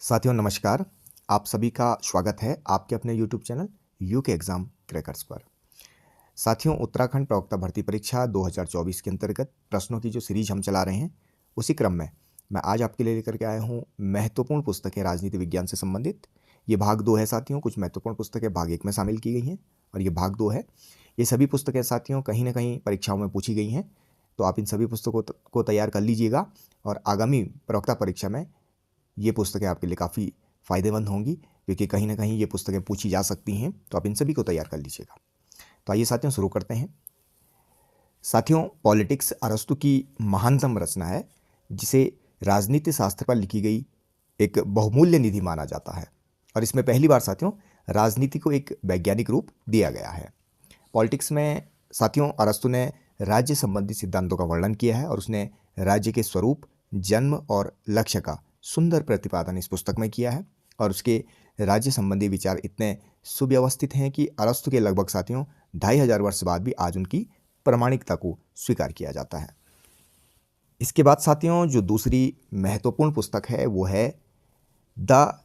साथियों नमस्कार। आप सभी का स्वागत है आपके अपने YouTube channel UK exam crackers पर। साथियों उत्तराखंड प्रवक्ता भर्ती परीक्षा 2024 के अंतर्गत प्रश्नों की जो सीरीज हम चला रहे हैं उसी क्रम में मैं आज आपके लिए लेकर के आया हूँ महत्वपूर्ण पुस्तकें राजनीति विज्ञान से संबंधित। ये भाग 2 है साथियों। कुछ महत्वपूर्ण पुस्तकें भाग 1 में शामिल की गई हैं और ये भाग 2 है। ये सभी पुस्तकें साथियों कहीं ना कहीं परीक्षाओं में पूछी गई हैं, तो आप इन सभी पुस्तकों को तैयार कर लीजिएगा और आगामी प्रवक्ता परीक्षा में ये पुस्तकें आपके लिए काफ़ी फ़ायदेमंद होंगी, क्योंकि कहीं ना कहीं ये पुस्तकें पूछी जा सकती हैं, तो आप इन सभी को तैयार कर लीजिएगा। तो आइए साथियों शुरू करते हैं। साथियों पॉलिटिक्स अरस्तु की महानतम रचना है, जिसे राजनीति शास्त्र पर लिखी गई एक बहुमूल्य निधि माना जाता है और इसमें पहली बार साथियों राजनीति को एक वैज्ञानिक रूप दिया गया है। पॉलिटिक्स में साथियों अरस्तु ने राज्य संबंधी सिद्धांतों का वर्णन किया है और उसने राज्य के स्वरूप, जन्म और लक्ष्य का सुंदर प्रतिपादन इस पुस्तक में किया है और उसके राज्य संबंधी विचार इतने सुव्यवस्थित हैं कि अरस्तु के लगभग साथियों 2500 वर्ष बाद भी आज उनकी प्रामाणिकता को स्वीकार किया जाता है। इसके बाद साथियों जो दूसरी महत्वपूर्ण पुस्तक है वो है द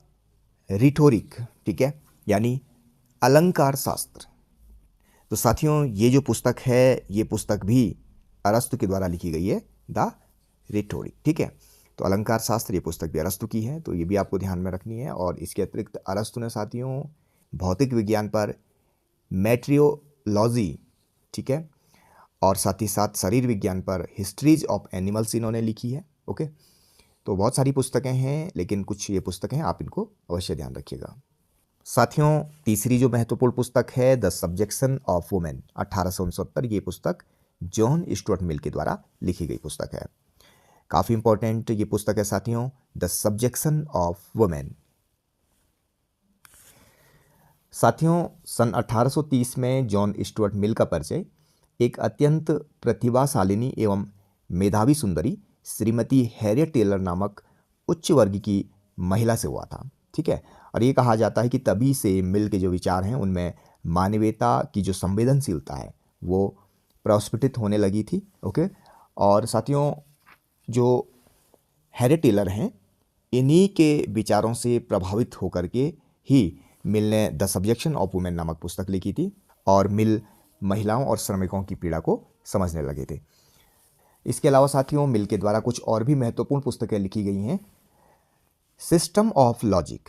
रिटोरिक, ठीक है, यानी अलंकार शास्त्र। तो साथियों ये जो पुस्तक है ये पुस्तक भी अरस्तु के द्वारा लिखी गई है, द रिटोरिक, ठीक है। तो अलंकार शास्त्र ये पुस्तक भी अरस्तु की है, तो ये भी आपको ध्यान में रखनी है। और इसके अतिरिक्त अरस्तु ने साथियों भौतिक विज्ञान पर मेट्रियोलॉजी, ठीक है, और साथ ही साथ शरीर विज्ञान पर हिस्ट्रीज ऑफ एनिमल्स इन्होंने लिखी है। ओके, तो बहुत सारी पुस्तकें हैं, लेकिन कुछ ये पुस्तकें आप इनको अवश्य ध्यान रखिएगा। साथियों तीसरी जो महत्वपूर्ण पुस्तक है द सब्जेक्शन ऑफ वुमेन 1869, ये पुस्तक जॉन स्टुअर्ट मिल के द्वारा लिखी गई पुस्तक है। काफ़ी इंपॉर्टेंट ये पुस्तक है साथियों, द सब्जेक्शन ऑफ वुमेन। साथियों सन 1830 में जॉन स्टुअर्ट मिल का परिचय एक अत्यंत प्रतिभाशालिनी एवं मेधावी सुंदरी श्रीमती हैरियट टेलर नामक उच्च वर्ग की महिला से हुआ था, ठीक है। और ये कहा जाता है कि तभी से मिल के जो विचार हैं उनमें मानवीयता की जो संवेदनशीलता है वो प्रस्फुटित होने लगी थी। ओके, और साथियों जो हैरियट टेलर हैं इन्हीं के विचारों से प्रभावित होकर के ही मिल ने द सब्जेक्शन ऑफ वुमेन नामक पुस्तक लिखी थी और मिल महिलाओं और श्रमिकों की पीड़ा को समझने लगे थे। इसके अलावा साथियों मिल के द्वारा कुछ और भी महत्वपूर्ण पुस्तकें लिखी गई हैं। System of logic,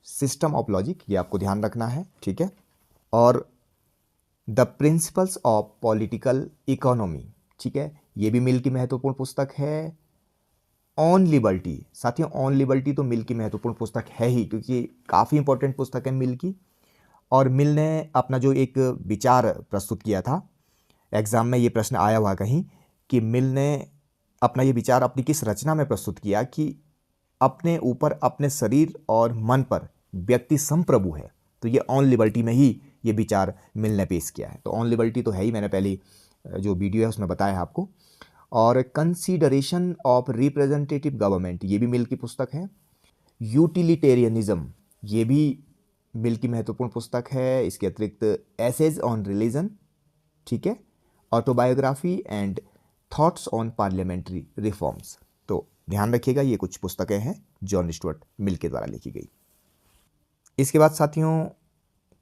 system of logic ये आपको ध्यान रखना है, ठीक है। और the principles of political economy, ठीक है, ये भी मिल की महत्वपूर्ण पुस्तक है। ऑन लिबर्टी, साथियों ऑन लिबर्टी तो मिल की महत्वपूर्ण पुस्तक है ही, क्योंकि काफ़ी इंपॉर्टेंट पुस्तक है मिल की। और मिल ने अपना जो एक विचार प्रस्तुत किया था, एग्ज़ाम में ये प्रश्न आया हुआ कहीं कि मिल ने अपना ये विचार अपनी किस रचना में प्रस्तुत किया कि अपने ऊपर, अपने शरीर और मन पर व्यक्ति संप्रभु है। तो ये ऑन लिबर्टी में ही ये विचार मिल ने पेश किया है। तो ऑन लिबर्टी तो है ही, मैंने पहले जो वीडियो है उसमें बताया है आपको। और कंसीडरेशन ऑफ रिप्रेजेंटेटिव गवर्नमेंट ये भी मिल की पुस्तक है। यूटिलिटेरियनिज्म ये भी मिल की महत्वपूर्ण पुस्तक है। इसके अतिरिक्त एसेज ऑन रिलीजन, ठीक है, autobiography and thoughts on parliamentary reforms. तो ध्यान रखिएगा ये कुछ पुस्तकें हैं जॉन स्टुअर्ट मिल के द्वारा लिखी गई। इसके बाद साथियों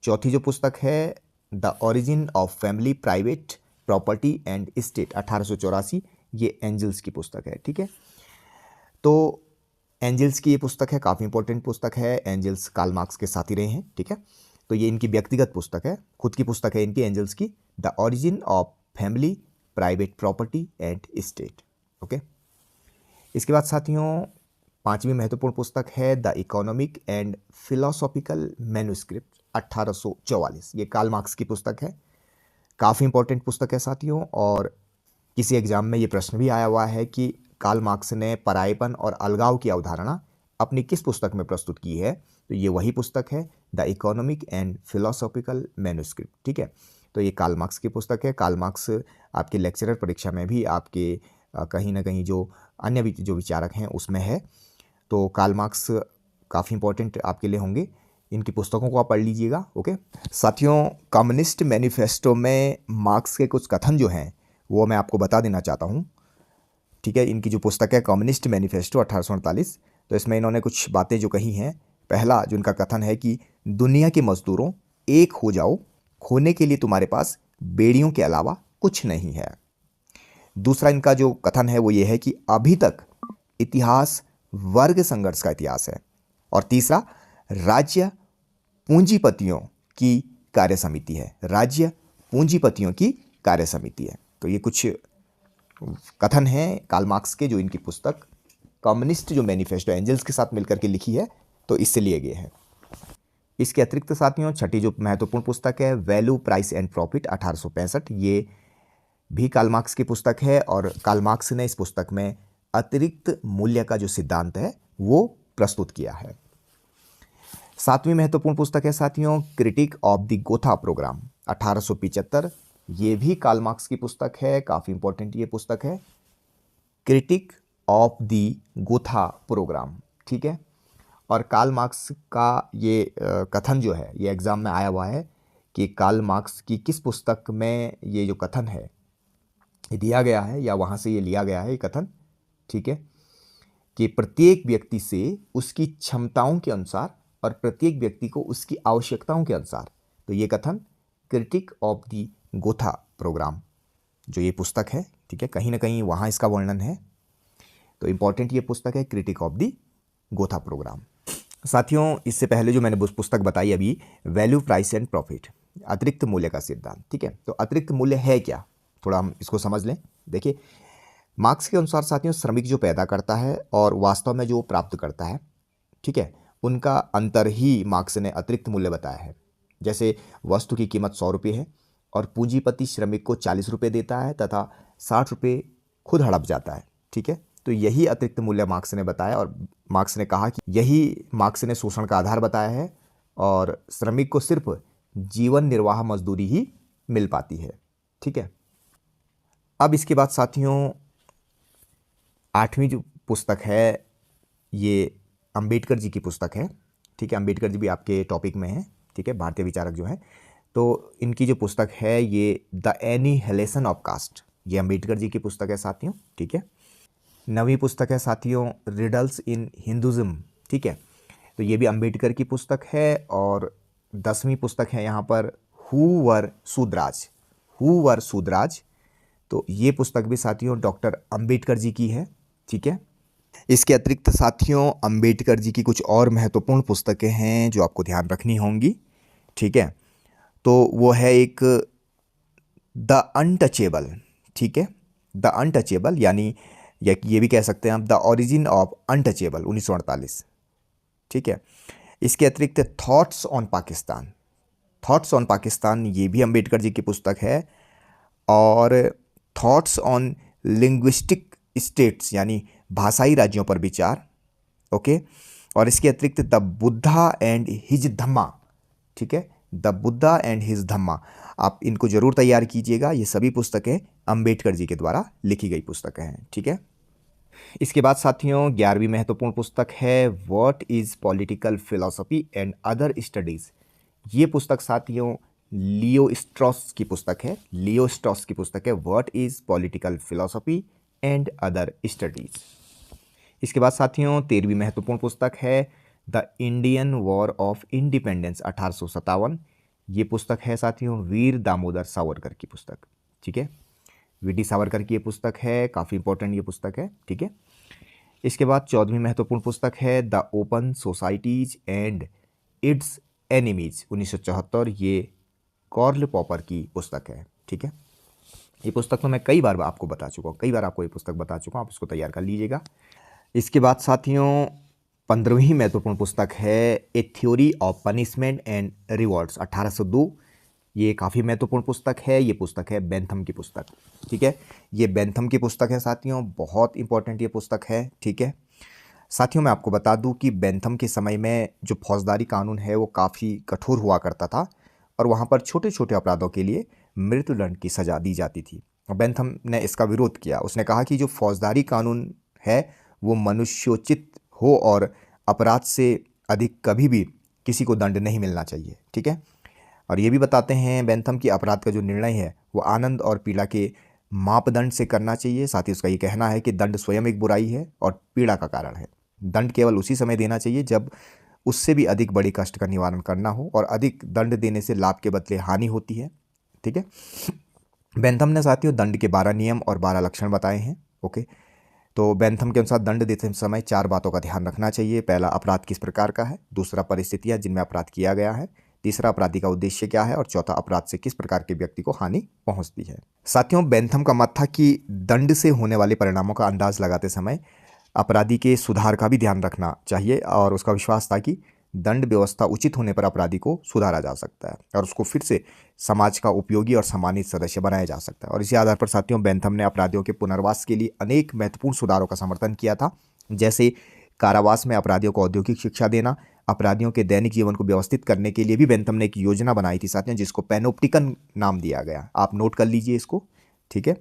चौथी जो पुस्तक है the origin of family, private property and state 1884, ये एंजल्स की पुस्तक है, ठीक है। तो एंजल्स की ये पुस्तक है, काफ़ी इंपॉर्टेंट पुस्तक है। एंजल्स कार्ल मार्क्स के साथी रहे हैं, ठीक है। तो ये इनकी व्यक्तिगत पुस्तक है, खुद की पुस्तक है इनकी एंजल्स की, the origin of family, private property and state. Okay, इसके बाद साथियों पांचवी महत्वपूर्ण पुस्तक है the economic and philosophical manuscript 1844, ये कार्ल मार्क्स की पुस्तक है। काफ़ी इंपॉर्टेंट पुस्तक है साथियों, और किसी एग्जाम में ये प्रश्न भी आया हुआ है कि कार्ल मार्क्स ने परायेपन और अलगाव की अवधारणा अपनी किस पुस्तक में प्रस्तुत की है। तो ये वही पुस्तक है the economic and philosophical manuscript, ठीक है। तो ये कार्ल मार्क्स की पुस्तक है। कार्ल मार्क्स आपके लेक्चरर परीक्षा में भी आपके कहीं ना कहीं जो अन्य जो विचारक हैं उसमें है। तो कार्ल मार्क्स काफ़ी इंपॉर्टेंट आपके लिए होंगे, इनकी पुस्तकों को आप पढ़ लीजिएगा। ओके साथियों, कम्युनिस्ट मैनिफेस्टो में मार्क्स के कुछ कथन जो हैं वो मैं आपको बता देना चाहता हूँ, ठीक है। इनकी जो पुस्तक है कम्युनिस्ट मैनिफेस्टो 1848, तो इसमें इन्होंने कुछ बातें जो कही हैं, पहला जो इनका कथन है कि दुनिया के मजदूरों एक हो जाओ, खोने के लिए तुम्हारे पास बेड़ियों के अलावा कुछ नहीं है। दूसरा इनका जो कथन है वो ये है कि अभी तक इतिहास वर्ग संघर्ष का इतिहास है। और तीसरा, राज्य पूंजीपतियों की कार्य समिति है, राज्य पूंजीपतियों की कार्य समिति है। तो ये कुछ कथन हैं कार्ल मार्क्स के जो इनकी पुस्तक कम्युनिस्ट जो मैनिफेस्टो एंजल्स के साथ मिलकर के लिखी है, तो इससे लिए गए हैं। इसके अतिरिक्त साथियों छठी जो महत्वपूर्ण पुस्तक है वैल्यू प्राइस एंड प्रॉफिट 1865, ये भी कार्ल मार्क्स की पुस्तक है और कार्ल मार्क्स ने इस पुस्तक में अतिरिक्त मूल्य का जो सिद्धांत है वो प्रस्तुत किया है। सातवीं महत्वपूर्ण पुस्तक है साथियों critique of the Gotha programme 1875, ये भी कार्ल मार्क्स की पुस्तक है, काफ़ी इंपॉर्टेंट ये पुस्तक है, critique of the Gotha programme, ठीक है। और कार्ल मार्क्स का ये कथन जो है ये एग्ज़ाम में आया हुआ है कि कार्ल मार्क्स की किस पुस्तक में ये जो कथन है ये दिया गया है या वहाँ से ये लिया गया है ये कथन, ठीक है, कि प्रत्येक व्यक्ति से उसकी क्षमताओं के अनुसार और प्रत्येक व्यक्ति को उसकी आवश्यकताओं के अनुसार। तो ये कथन critique of the Gotha programme जो ये पुस्तक है, ठीक है, कहीं ना कहीं वहाँ इसका वर्णन है। तो इम्पॉर्टेंट ये पुस्तक है critique of the Gotha programme. साथियों इससे पहले जो मैंने पुस्तक बताई अभी वैल्यू प्राइस एंड प्रॉफिट, अतिरिक्त मूल्य का सिद्धांत, ठीक है। तो अतिरिक्त मूल्य है क्या, थोड़ा हम इसको समझ लें। देखिए मार्क्स के अनुसार साथियों श्रमिक जो पैदा करता है और वास्तव में जो प्राप्त करता है, ठीक है, उनका अंतर ही मार्क्स ने अतिरिक्त मूल्य बताया है। जैसे वस्तु की कीमत 100 रुपये है और पूंजीपति श्रमिक को 40 रुपये देता है तथा 60 रुपये खुद हड़प जाता है, ठीक है। तो यही अतिरिक्त मूल्य मार्क्स ने बताया और मार्क्स ने कहा कि यही मार्क्स ने शोषण का आधार बताया है और श्रमिक को सिर्फ जीवन निर्वाह मजदूरी ही मिल पाती है, ठीक है। अब इसके बाद साथियों आठवीं जो पुस्तक है ये अंबेडकर जी की पुस्तक है, ठीक है। अंबेडकर जी भी आपके टॉपिक में हैं, ठीक है, भारतीय विचारक जो हैं। तो इनकी जो पुस्तक है ये द एनिहिलेशन ऑफ कास्ट, ये अंबेडकर जी की पुस्तक है साथियों, ठीक है। नवीं पुस्तक है साथियों रिडल्स इन हिंदुज़्म, ठीक है, तो ये भी अंबेडकर की पुस्तक है। और 10वीं पुस्तक है यहाँ पर who were Shudras, who were Shudras, तो ये पुस्तक भी साथियों डॉक्टर अंबेडकर जी की है, ठीक है। इसके अतिरिक्त साथियों अंबेडकर जी की कुछ और महत्वपूर्ण पुस्तकें हैं जो आपको ध्यान रखनी होंगी, ठीक है। तो वो है एक द अनटचेबल, ठीक है, द अनटचेबल, यानी ये भी कह सकते हैं आप द ओरिजिन ऑफ अनटचेबल 1948, ठीक है। इसके अतिरिक्त thoughts on Pakistan, thoughts on Pakistan ये भी अंबेडकर जी की पुस्तक है। और थॉट्स ऑन लिंग्विस्टिक स्टेट्स यानी भाषाई राज्यों पर विचार, ओके। और इसके अतिरिक्त द बुद्धा एंड हिज धम्मा, ठीक है, द बुद्धा एंड हिज धम्मा, आप इनको जरूर तैयार कीजिएगा। ये सभी पुस्तकें अंबेडकर जी के द्वारा लिखी गई पुस्तकें हैं, ठीक है। इसके बाद साथियों 11वीं महत्वपूर्ण पुस्तक है what is political philosophy and other studies, ये पुस्तक साथियों लियो स्ट्रॉस की पुस्तक है, लियो स्ट्रॉस की पुस्तक है what is political philosophy and other studies. इसके बाद साथियों 13वीं महत्वपूर्ण पुस्तक है the Indian war of independence 1857, ये पुस्तक है साथियों वीर दामोदर सावरकर की पुस्तक, ठीक है, वीडी सावरकर की ये पुस्तक है, काफ़ी इंपॉर्टेंट ये पुस्तक है, ठीक है। इसके बाद 14वीं महत्वपूर्ण पुस्तक है the open societies and it's enemies 1974, ये कॉर्ल पॉपर की पुस्तक है, ठीक है। ये पुस्तक तो मैं कई बार आपको बता चुका हूँ, कई बार आपको ये पुस्तक बता चुका हूँ, आप इसको तैयार कर लीजिएगा। इसके बाद साथियों 15वीं महत्वपूर्ण पुस्तक है ए theory of punishment and rewards 1802, ये काफ़ी महत्वपूर्ण पुस्तक है, ये पुस्तक है बेंथम की पुस्तक, ठीक है, ये बेंथम की पुस्तक है साथियों, बहुत इंपॉर्टेंट ये पुस्तक है, ठीक है। साथियों मैं आपको बता दूं कि बेंथम के समय में जो फौजदारी कानून है वो काफ़ी कठोर हुआ करता था और वहाँ पर छोटे छोटे अपराधों के लिए मृत्युदंड की सज़ा दी जाती थी। बेंथम ने इसका विरोध किया, उसने कहा कि जो फौजदारी कानून है वो मनुष्योचित हो और अपराध से अधिक कभी भी किसी को दंड नहीं मिलना चाहिए, ठीक है। और ये भी बताते हैं बेंथम की अपराध का जो निर्णय है वो आनंद और पीड़ा के मापदंड से करना चाहिए। साथ ही उसका ये कहना है कि दंड स्वयं एक बुराई है और पीड़ा का कारण है। दंड केवल उसी समय देना चाहिए जब उससे भी अधिक बड़े कष्ट का निवारण करना हो और अधिक दंड देने से लाभ के बदले हानि होती है। ठीक है। बेंथम ने साथियों दंड के 12 नियम और 12 लक्षण बताए हैं। ओके, तो बेंथम के अनुसार दंड देते समय 4 बातों का ध्यान रखना चाहिए। पहला, अपराध किस प्रकार का है। दूसरा, परिस्थितियां जिनमें अपराध किया गया है। तीसरा, अपराधी का उद्देश्य क्या है। और चौथा, अपराध से किस प्रकार के व्यक्ति को हानि पहुंचती है। साथियों, बेंथम का मत था कि दंड से होने वाले परिणामों का अंदाज लगाते समय अपराधी के सुधार का भी ध्यान रखना चाहिए और उसका विश्वास था कि दंड व्यवस्था उचित होने पर अपराधी को सुधारा जा सकता है और उसको फिर से समाज का उपयोगी और सम्मानित सदस्य बनाया जा सकता है। और इसी आधार पर साथियों बेंथम ने अपराधियों के पुनर्वास के लिए अनेक महत्वपूर्ण सुधारों का समर्थन किया था, जैसे कारावास में अपराधियों को औद्योगिक शिक्षा देना। अपराधियों के दैनिक जीवन को व्यवस्थित करने के लिए भी बेंथम ने एक योजना बनाई थी साथियों, जिसको पैनोप्टिकन नाम दिया गया। आप नोट कर लीजिए इसको। ठीक है,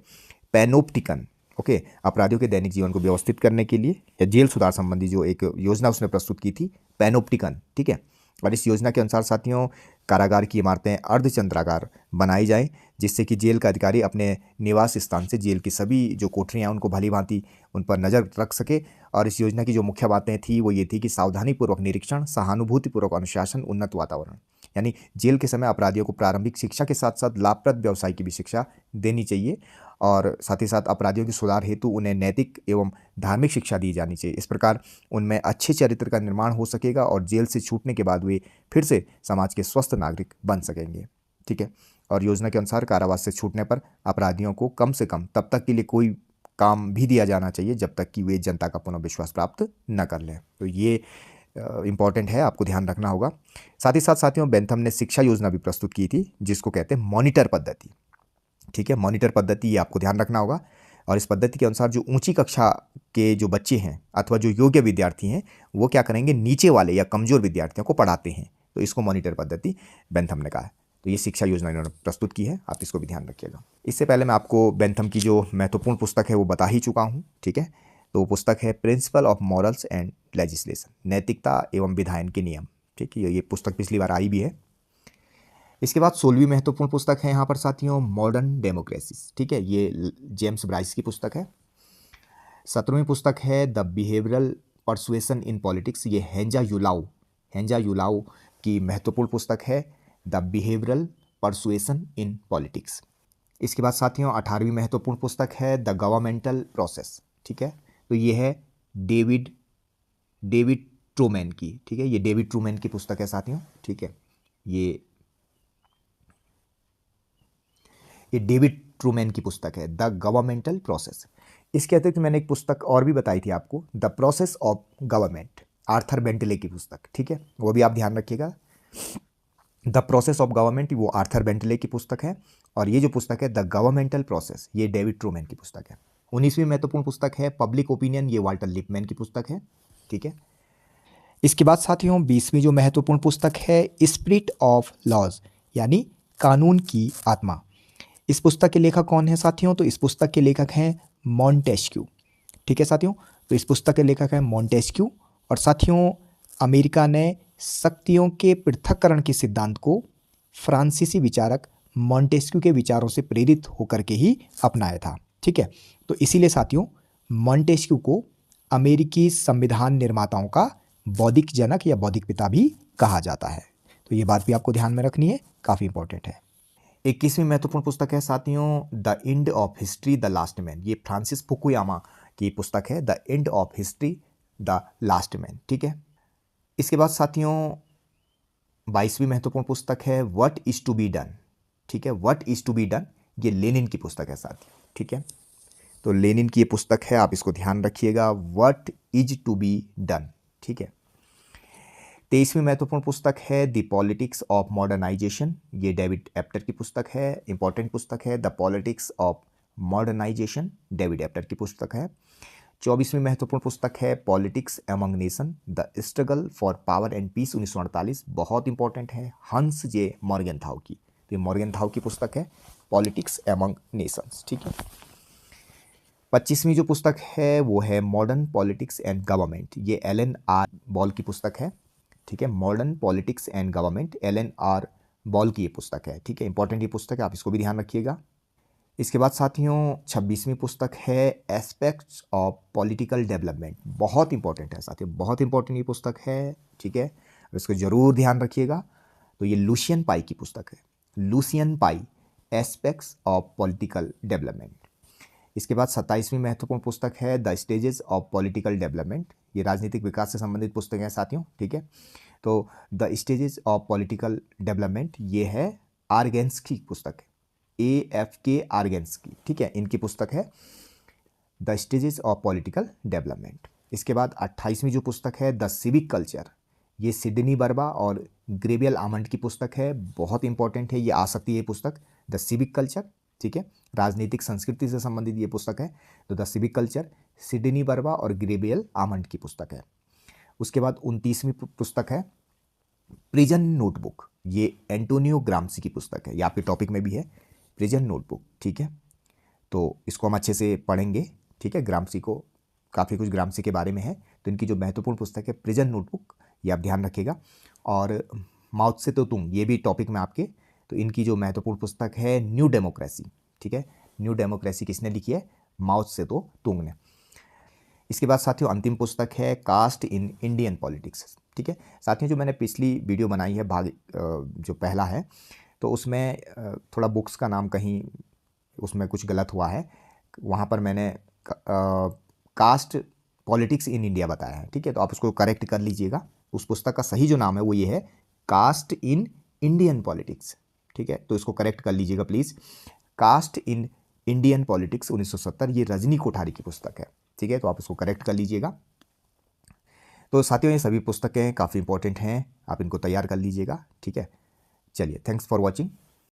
पैनोप्टिकन। ओके, अपराधियों के दैनिक जीवन को व्यवस्थित करने के लिए या जेल सुधार संबंधी जो एक योजना उसने प्रस्तुत की थी, पैनोप्टिकन। ठीक है, और इस योजना के अनुसार साथियों कारागार की इमारतें अर्धचंद्राकार बनाई जाएं, जिससे कि जेल का अधिकारी अपने निवास स्थान से जेल की सभी जो कोठरियां हैं उनको भली भांति उन पर नज़र रख सके। और इस योजना की जो मुख्य बातें थी वो ये थी कि सावधानीपूर्वक निरीक्षण, सहानुभूतिपूर्वक अनुशासन, उन्नत वातावरण। यानी जेल के समय अपराधियों को प्रारंभिक शिक्षा के साथ साथ लाभप्रद व्यवसाय की भी शिक्षा देनी चाहिए और साथ ही साथ अपराधियों के सुधार हेतु उन्हें नैतिक एवं धार्मिक शिक्षा दी जानी चाहिए। इस प्रकार उनमें अच्छे चरित्र का निर्माण हो सकेगा और जेल से छूटने के बाद वे फिर से समाज के स्वस्थ नागरिक बन सकेंगे। ठीक है, और योजना के अनुसार कारावास से छूटने पर अपराधियों को कम से कम तब तक के लिए कोई काम भी दिया जाना चाहिए जब तक कि वे जनता का पुनः विश्वास प्राप्त न कर लें। तो ये इंपॉर्टेंट है, आपको ध्यान रखना होगा। साथ ही साथ साथियों बेंथम ने शिक्षा योजना भी प्रस्तुत की थी, जिसको कहते हैं मॉनिटर पद्धति। ठीक है, मॉनिटर पद्धति, ये आपको ध्यान रखना होगा। और इस पद्धति के अनुसार जो ऊंची कक्षा के जो बच्चे हैं अथवा जो योग्य विद्यार्थी हैं वो क्या करेंगे, नीचे वाले या कमज़ोर विद्यार्थियों को पढ़ाते हैं। तो इसको मॉनिटर पद्धति बेंथम ने कहा है। तो ये शिक्षा योजना इन्होंने प्रस्तुत की है, आप इसको भी ध्यान रखिएगा। इससे पहले मैं आपको बेंथम की जो महत्वपूर्ण पुस्तक है वो बता ही चुका हूँ। ठीक है, तो वो पुस्तक है principle of morals and legislation, नैतिकता एवं विधायन के नियम। ठीक है, ये पुस्तक पिछली बार आई भी है। इसके बाद 16वीं महत्वपूर्ण पुस्तक है यहाँ पर साथियों मॉडर्न डेमोक्रेसीज। ठीक है, ये जेम्स ब्राइस की पुस्तक है। 17वीं पुस्तक है the behavioural persuasion in politics, ये हेंजा यूलाओ की महत्वपूर्ण पुस्तक है the behavioural persuasion in politics. इसके बाद साथियों 18वीं महत्वपूर्ण पुस्तक है द गवर्नमेंटल प्रोसेस। ठीक है, तो ये है डेविड ट्रूमैन की। ठीक है, ये डेविड ट्रूमैन की पुस्तक है साथियों। ठीक है, ये डेविड ट्रूमैन की पुस्तक है द गवर्नमेंटल प्रोसेस। इसके अतिरिक्त मैंने एक पुस्तक और भी बताई थी आपको, the process of government, Arthur Bentley की पुस्तक। ठीक है, वो भी आप ध्यान रखिएगा। द प्रोसेस ऑफ गवर्नमेंट वो आर्थर बेंटले की पुस्तक है और ये जो पुस्तक है द गवर्नमेंटल प्रोसेस, ये डेविड ट्रूमैन की पुस्तक है। 19वीं महत्वपूर्ण पुस्तक है पब्लिक ओपिनियन, ये वाल्टर लिपमैन की पुस्तक है। ठीक है, इसके बाद साथियों 20वीं जो महत्वपूर्ण पुस्तक है स्पिरिट ऑफ लॉज, यानी कानून की आत्मा। इस पुस्तक के लेखक कौन है साथियों, तो इस पुस्तक के लेखक हैं मॉन्टेस्क्यू। ठीक है साथियों, तो इस पुस्तक के लेखक हैं मॉन्टेस्क्यू। और साथियों अमेरिका ने शक्तियों के पृथक्करण के सिद्धांत को फ्रांसीसी विचारक मॉन्टेस्क्यू के विचारों से प्रेरित होकर के ही अपनाया था। ठीक है, तो इसीलिए साथियों मॉन्टेस्क्यू को अमेरिकी संविधान निर्माताओं का बौद्धिक जनक या बौद्धिक पिता भी कहा जाता है। तो ये बात भी आपको ध्यान में रखनी है, काफ़ी इंपॉर्टेंट है। 21वीं महत्वपूर्ण पुस्तक है साथियों the end of history the last man, ये फ्रांसिस फुकुयामा की पुस्तक है the end of history the last man. ठीक है, इसके बाद साथियों 22वीं महत्वपूर्ण पुस्तक है what is to be done. ठीक है, what is to be done, ये लेनिन की पुस्तक है साथियों। ठीक है, तो लेनिन की ये पुस्तक है, आप इसको ध्यान रखिएगा, what is to be done. ठीक है, 23वीं महत्वपूर्ण पुस्तक है द पॉलिटिक्स ऑफ मॉडर्नाइजेशन, ये डेविड एप्टर की पुस्तक है, इंपॉर्टेंट पुस्तक है the politics of modernisation, David Apter की पुस्तक है। 24वीं महत्वपूर्ण पुस्तक है politics among nation, the struggle for power and peace 1948, बहुत इंपॉर्टेंट है, हंस जे मॉर्गेनथाउ की। तो ये मॉर्गेनथाउ की पुस्तक है पॉलिटिक्स एमंग नेशंस। ठीक है, 25वीं जो पुस्तक है वो है मॉडर्न पॉलिटिक्स एंड गवर्नमेंट, ये एलन आर बॉल की पुस्तक है। ठीक है, modern politics and government, Alan R Ball की ये पुस्तक है। ठीक है, इंपॉर्टेंट ये पुस्तक है, आप इसको भी ध्यान रखिएगा। इसके बाद साथियों 26वीं पुस्तक है एस्पेक्ट्स ऑफ पॉलिटिकल डेवलपमेंट। बहुत इंपॉर्टेंट है साथियों, बहुत इंपॉर्टेंट ये पुस्तक है, ठीक है, इसको ज़रूर ध्यान रखिएगा। तो ये लुशियन पाई की पुस्तक है, Lucian pi, aspects of political development. इसके बाद 27वीं महत्वपूर्ण पुस्तक है the stages of political development. ये राजनीतिक विकास से संबंधित पुस्तक है साथियों, ठीक है। तो the stages of political development ये है आर्गेन्स्की की पुस्तक है, AFK आर्गेन्स्की, ठीक है, इनकी पुस्तक है the stages of political development. इसके बाद 28वीं जो पुस्तक है द सिविक कल्चर, ये सिडनी बर्बा और ग्रेबियल आमंड की पुस्तक है, बहुत इंपॉर्टेंट है, ये आ सकती है ये पुस्तक, द सिविक कल्चर, ठीक है, राजनीतिक संस्कृति से संबंधित ये पुस्तक है। तो द सिविक कल्चर सिडनी बर्बा और ग्रेबियल आमंड की पुस्तक है। उसके बाद 29वीं पुस्तक है प्रिजन नोटबुक, ये एंटोनियो ग्राम्सी की पुस्तक है, ये आपके टॉपिक में भी है, प्रिजन नोटबुक, ठीक है। तो इसको हम अच्छे से पढ़ेंगे, ठीक है, ग्राम्सी को काफ़ी कुछ ग्राम्सी के बारे में है। तो इनकी जो महत्वपूर्ण पुस्तक है प्रिजन नोटबुक, ये आप ध्यान रखिएगा। और माओ त्से तुंग, ये भी टॉपिक में आपके, तो इनकी जो महत्वपूर्ण पुस्तक है न्यू डेमोक्रेसी, ठीक है, न्यू डेमोक्रेसी किसने लिखी है? माओ त्से तुंग ने। इसके बाद साथियों अंतिम पुस्तक है कास्ट इन इंडियन पॉलिटिक्स, ठीक है। साथियों जो मैंने पिछली वीडियो बनाई है भाग जो पहला है, तो उसमें थोड़ा बुक्स का नाम कहीं उसमें कुछ गलत हुआ है, वहाँ पर मैंने कास्ट पॉलिटिक्स इन इंडिया बताया है, ठीक है, तो आप उसको करेक्ट कर लीजिएगा। उस पुस्तक का सही जो नाम है वो ये है कास्ट इन इंडियन पॉलिटिक्स, ठीक है, तो इसको करेक्ट कर लीजिएगा please. Caste in Indian politics 1970, ये रजनी कोठारी की पुस्तक है, ठीक है, तो आप इसको करेक्ट कर लीजिएगा। तो साथियों ये सभी पुस्तकें काफ़ी इंपॉर्टेंट हैं, आप इनको तैयार कर लीजिएगा, ठीक है। चलिए, थैंक्स फॉर वॉचिंग।